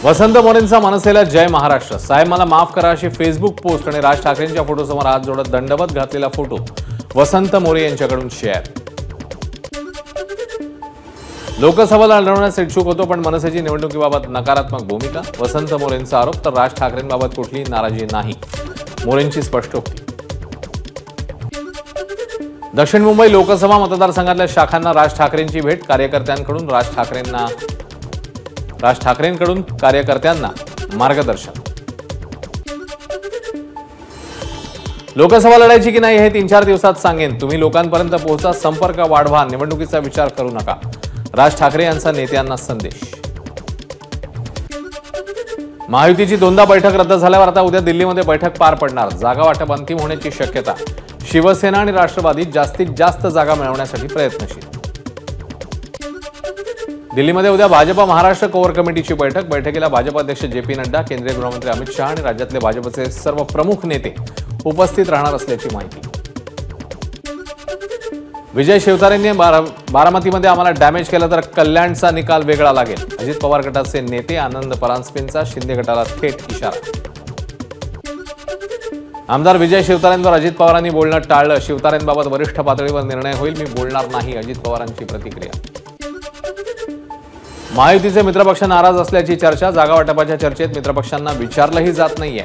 वसंत मोरेंचा मनसेला जय महाराष्ट्र. साहेब मला माफ करा अशी फेसबुक पोस्ट आणि राज ठाकरेंच्या फोटोसमोर हात जोडत दंडवत घातलेला फोटो वसंत मोरे यांच्याकडून शेअर. लोकसभेला लढवण्यास इच्छुक होतो पण मनसेची निवडणुकीबाबत नकारात्मक भूमिका. वसंत मोरेंचा आरोप तर राज ठाकरेंबाबत कुठलीही नाराजी नाही, मोरेंची स्पष्टोक्ती. दक्षिण मुंबई लोकसभा मतदारसंघातल्या शाखांना राज ठाकरेंची भेट. राज ठाकरेंकडून कार्यकर्त्यांना मार्गदर्शन. लोकसभा लढायची की नाही हे 3-4 दिवसात सांगेन. तुम्ही लोकांपर्यंत पोहोचा, संपर्क वाढवा, निवडणुकीचा विचार करू नका. राज ठाकरे यांचा नेत्यांना संदेश. महायुतीची 2दा बैठक रद्द झाल्यावर आता उद्या दिल्लीमध्ये बैठक पार पडणार. जागा वाटप अंतिम होण्याची शक्यता. शिवसेना आणि राष्ट्रवादी जास्तीत जास्त जागा मिळवण्यासाठी प्रयत्नशील. दिल्लीमध्ये उद्या भाजपा महाराष्ट्र कोर कमिटीची बैठक. बैठकीला भाजप अध्यक्ष जे.पी. नड्डा, केंद्रीय गृहमंत्री अमित शहा आणि राज्यातले भाजपचे सर्व प्रमुख नेते उपस्थित राहणार असल्याची माहिती. विजय शिवतारेंनी बारामतीमध्ये आम्हाला डॅमेज केलं तर कल्याणचा निकाल वेगळा लागेल. अजित पवार गटाचे नेते आनंद परांजपेंचा शिंदे गटाला थेट इशारा. आमदार विजय शिवतारेंवर अजित पवारांनी बोलणं टाळलं. शिवतारेंबाबत वरिष्ठ पातळीवर निर्णय होईल, मी बोलणार नाही, अजित पवारांची प्रतिक्रिया. महायुतीचे मित्रपक्ष नाराज असल्याची चर्चा. जागा वाटपाच्या चर्चेत मित्रपक्षांना विचारलंही जात नाहीये.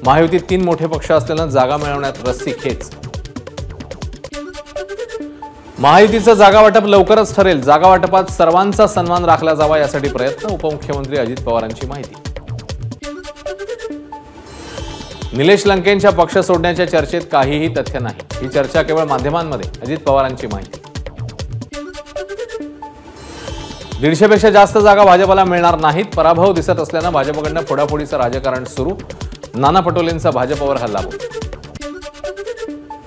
महायुतीत 3 मोठे पक्ष असल्यानं जागा मिळवण्यात रस्सी खेच. महायुतीचं जागा वाटप लवकरच ठरेल. जागा वाटपात सर्वांचा सन्मान राखला जावा यासाठी प्रयत्न. उपमुख्यमंत्री अजित पवारांची माहिती. निलेश लंकेंच्या पक्ष सोडण्याच्या चर्चेत काहीही तथ्य नाही. ही चर्चा केवळ माध्यमांमध्ये. अजित पवारांची माहिती. 150 पेक्षा जास्त जागा भाजपला मिळणार नाहीत. पराभव दिसत असल्यानं भाजपकडनं फोडाफोडीचं राजकारण सुरू. नाना पटोलेंचा भाजपवर हल्लाबोल.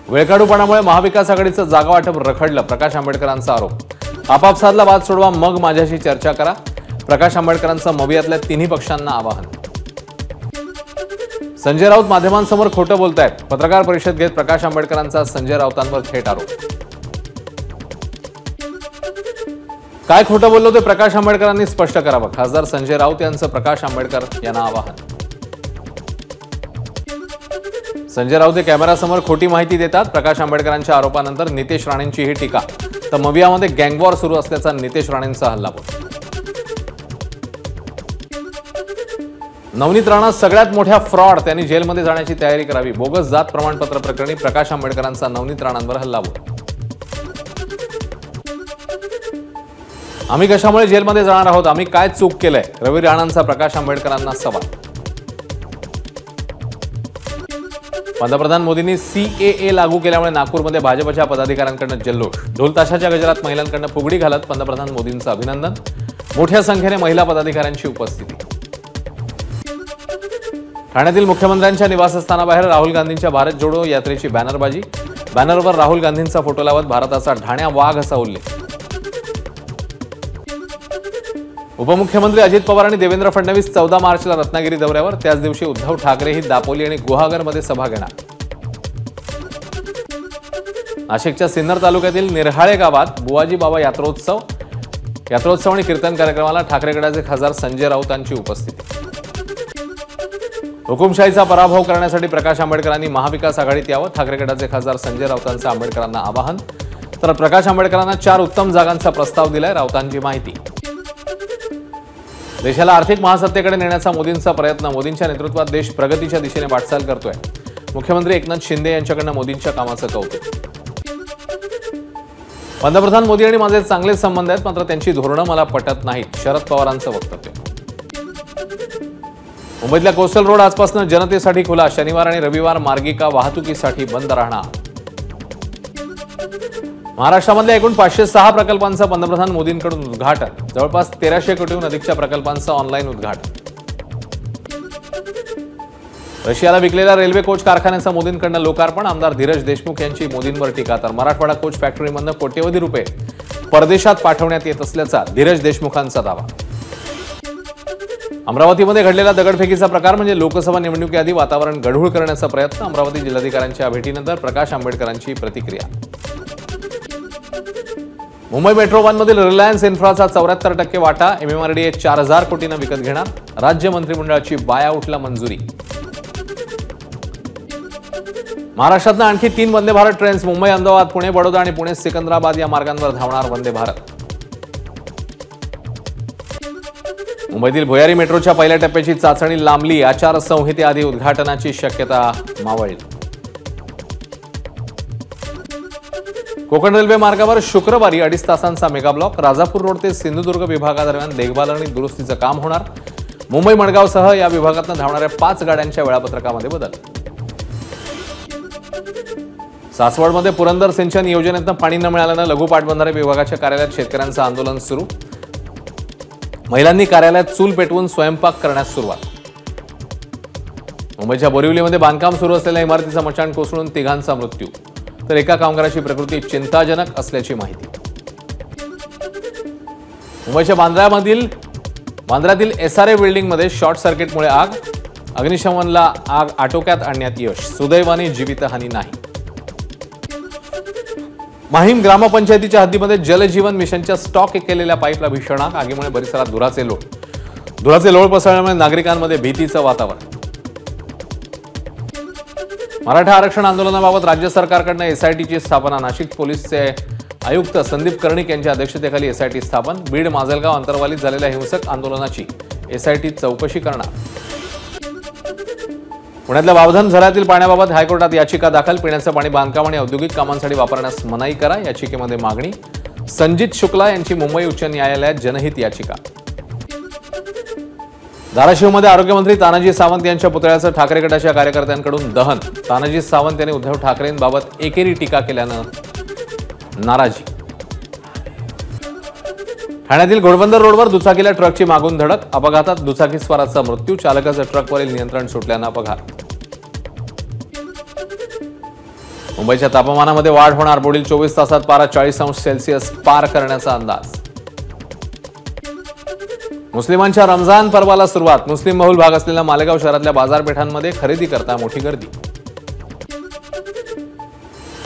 वेळकाढूपणामुळे महाविकास आघाडीचं जागा वाटप रखडलं. प्रकाश आंबेडकरांचा आरोप. आपापसातला वाद सोडवा, मग माझ्याशी चर्चा करा. प्रकाश आंबेडकरांचं मवियातल्या 3ही पक्षांना आवाहन. संजय राऊत माध्यमांसमोर खोटं बोलतायत. पत्रकार परिषद घेत प्रकाश आंबेडकरांचा संजय राऊतांवर थेट आरोप. काय खोटं बोललो ते प्रकाश आंबेडकरांनी स्पष्ट करावं. खासदार संजय राऊत यांचं प्रकाश आंबेडकर यांना आवाहन. संजय राऊत कॅमेरासमोर खोटी माहिती देतात. प्रकाश आंबेडकरांच्या आरोपानंतर नितेश राणेंची ही टीका. तर मवियामध्ये गँगवॉर सुरू असल्याचा नितेश राणेंचा हल्लाबोल. नवनीत राणा सगळ्यात मोठ्या फ्रॉड, त्यांनी जेलमध्ये जाण्याची तयारी करावी. बोगस जात प्रमाणपत्र प्रकरणी प्रकाश आंबेडकरांचा नवनीत राणांवर हल्लाबोल. आम्ही कशामुळे जेलमध्ये जाणार आहोत, आम्ही काय चूक केलंय, रवी राणांचा प्रकाश आंबेडकरांना सवाल. पंतप्रधान मोदींनी CAA लागू केल्यामुळे नागपूरमध्ये भाजपच्या पदाधिकाऱ्यांकडून जल्लोष. ढोलताशाच्या गजरात महिलांकडून फुगडी घालत पंतप्रधान मोदींचं अभिनंदन. मोठ्या संख्येने महिला पदाधिकाऱ्यांची उपस्थिती. ठाण्यातील मुख्यमंत्र्यांच्या निवासस्थानाबाहेर राहुल गांधींच्या भारत जोडो यात्रेची बॅनरबाजी. बॅनरवर राहुल गांधींचा फोटो लावत भारताचा ढाण्या वाघ असा उल्लेख. उपमुख्यमंत्री अजित पवार आणि देवेंद्र फडणवीस 14 मार्चला रत्नागिरी दौऱ्यावर. त्याच दिवशी उद्धव ठाकरेही दापोली आणि गुहागरमध्ये सभा घेणार. नाशिकच्या सिन्नर तालुक्यातील निरहाळे गावात बुवाजी बाबा यात्रोत्सव आणि कीर्तन कार्यक्रमाला ठाकरे गटाचे खासदार संजय राऊतांची उपस्थिती. हुकुमशाहीचा पराभव करण्यासाठी प्रकाश आंबेडकरांनी महाविकास आघाडीत यावं. ठाकरे गटाचे खासदार संजय राऊतांचं आंबेडकरांना आवाहन. तर प्रकाश आंबेडकरांना 4 उत्तम जागांचा प्रस्ताव दिलाय. राऊतांची माहिती. देशाला आर्थिक महासत्तेकडे नेण्याचा मोदींचा प्रयत्न. मोदींच्या नेतृत्वात देश प्रगतीच्या दिशेने वाटचाल करतोय. मुख्यमंत्री एकनाथ शिंदे यांच्याकडनं मोदींच्या कामाचं कौतुक. पंतप्रधान मोदी आणि माझे चांगले संबंध आहेत, मात्र त्यांची धोरणं मला पटत नाहीत. शरद पवारांचं वक्तव्य. मुंबईतल्या कोस्टल रोड आजपासून जनतेसाठी खुला. शनिवार आणि रविवार मार्गिका वाहतुकीसाठी बंद राहणार. महाराष्ट्रामधल्या एकूण 506 प्रकल्पांचं पंतप्रधान मोदींकडून उद्घाटन. जवळपास 1300 कोटीहून अधिकच्या प्रकल्पांचं ऑनलाईन उद्घाटन. रशियाला विकलेल्या रेल्वे कोच कारखान्याचं मोदींकडनं लोकार्पण. आमदार धीरज देशमुख यांची मोदींवर टीका. तर मराठवाडा कोच फॅक्टरीमधनं कोट्यवधी रुपये परदेशात पाठवण्यात येत असल्याचा धीरज देशमुखांचा दावा. अमरावतीमध्ये घडलेला दगडफेकीचा प्रकार म्हणजे लोकसभा निवडणुकीआधी वातावरण गढूळ करण्याचा प्रयत्न. अमरावती जिल्हाधिकाऱ्यांच्या भेटीनंतर प्रकाश आंबेडकरांची प्रतिक्रिया. मुंबई मेट्रो वनमधील रिलायन्स इन्फ्राचा 74% वाटा MMRDA 4000 कोटींना विकत घेणार. राज्य मंत्रिमंडळाची बायआउटला मंजुरी. महाराष्ट्रातनं आणखी 3 वंदे भारत ट्रेन्स मुंबई, अहमदाबाद, पुणे, बडोदा आणि पुणे सिकंदराबाद या मार्गांवर धावणार वंदे भारत. मुंबईतील भुयारी मेट्रोच्या पहिल्या टप्प्याची चाचणी लांबली. आचारसंहितेआधी उद्घाटनाची शक्यता मावळली. कोकण रेल्वे मार्गावर शुक्रवारी 2.5 तासांचा मेगा ब्लॉक. राजापूर रोड ते सिंधुदुर्ग विभागादरम्यान देखभाल आणि दुरुस्तीचं काम होणार. मुंबई मडगावसह या विभागातून धावणाऱ्या 5 गाड्यांच्या वेळापत्रकामध्ये बदल. सासवडमध्ये पुरंदर सिंचन योजनेतनं पाणी न मिळाल्यानं लघु पाटबंधारे विभागाच्या कार्यालयात शेतकऱ्यांचं आंदोलन सुरू. महिलांनी कार्यालयात चूल पेटवून स्वयंपाक करण्यास सुरुवात. मुंबईच्या बोरिवलीमध्ये बांधकाम सुरू असलेल्या इमारतीचा मचाण कोसळून 3घांचा मृत्यू, तर एका कामगाराची प्रकृती चिंताजनक असल्याची माहिती. मुंबईच्या बांद्र्यातील SRA बिल्डिंगमध्ये शॉर्ट सर्किटमुळे आग. अग्निशमनला आग आटोक्यात आणण्यात यश. सुदैवाने जीवितहानी नाही. माहीम ग्रामपंचायतीच्या हद्दीमध्ये जलजीवन मिशनच्या स्टॉक केलेल्या पाईपला भीषण आग. आगीमुळे परिसरात धुराचे लोळ पसरल्यामुळे नागरिकांमध्ये भीतीचं वातावरण. मराठा आरक्षण आंदोलनाबाबत राज्य सरकारकडून SITची स्थापना. नाशिक पोलीसचे आयुक्त संदीप कर्णिक यांच्या अध्यक्षतेखाली SIT स्थापन. बीड, माजलगाव अंतरवालीत झालेल्या हिंसक आंदोलनाची SIT चौकशी करणार. पुण्यातल्या बावधन झऱ्यातील पाण्याबाबत हायकोर्टात याचिका दाखल. पिण्याचं पाणी बांधकाम आणि औद्योगिक कामांसाठी वापरण्यास मनाई करा, याचिकेमध्ये मागणी. संजित शुक्ला यांची मुंबई उच्च न्यायालयात जनहित याचिका. धाराशिवमध्ये आरोग्यमंत्री तानाजी सावंत यांच्या पुतळ्याचं ठाकरे गटाच्या कार्यकर्त्यांकडून दहन. तानाजी सावंत यांनी उद्धव ठाकरेंबाबत एकेरी टीका केल्यानं नाराजी. ठाण्यातील घोडबंदर रोडवर दुचाकीला ट्रकची मागून धडक. अपघातात दुचाकीस्वाराचा मृत्यू. चालकाचं ट्रकवरील नियंत्रण सुटल्यानं अपघात. मुंबईच्या तापमानामध्ये वाढ होणार. पुढील 24 तासात पारा 40°C पार करण्याचा अंदाज. मुस्लिमांच्या रमजान पर्वाला सुरुवात. मुस्लिम बहुल भाग असलेल्या मालेगाव शहरातल्या बाजारपेठांमध्ये खरेदी करता मोठी गर्दी.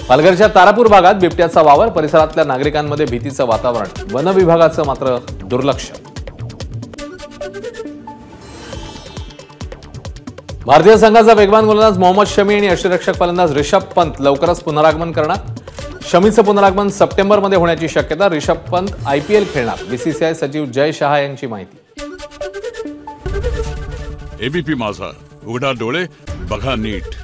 पालघरच्या तारापूर भागात बिबट्याचा वावर. परिसरातल्या नागरिकांमध्ये भीतीचं वातावरण. वन विभागाचं मात्र दुर्लक्ष. भारतीय संघाचा वेगवान गोलंदाज मोहम्मद शमी आणि यष्टिरक्षक फलंदाज रिषभ पंत लवकरच पुनरागमन करणार. शमीचं पुनरागमन सप्टेंबरमध्ये होण्याची शक्यता. रिषभ पंत IPL खेळणार. BCCI सचिव जय शहा यांची माहिती. ABP माझा, उघडा डोळे बघा नीट.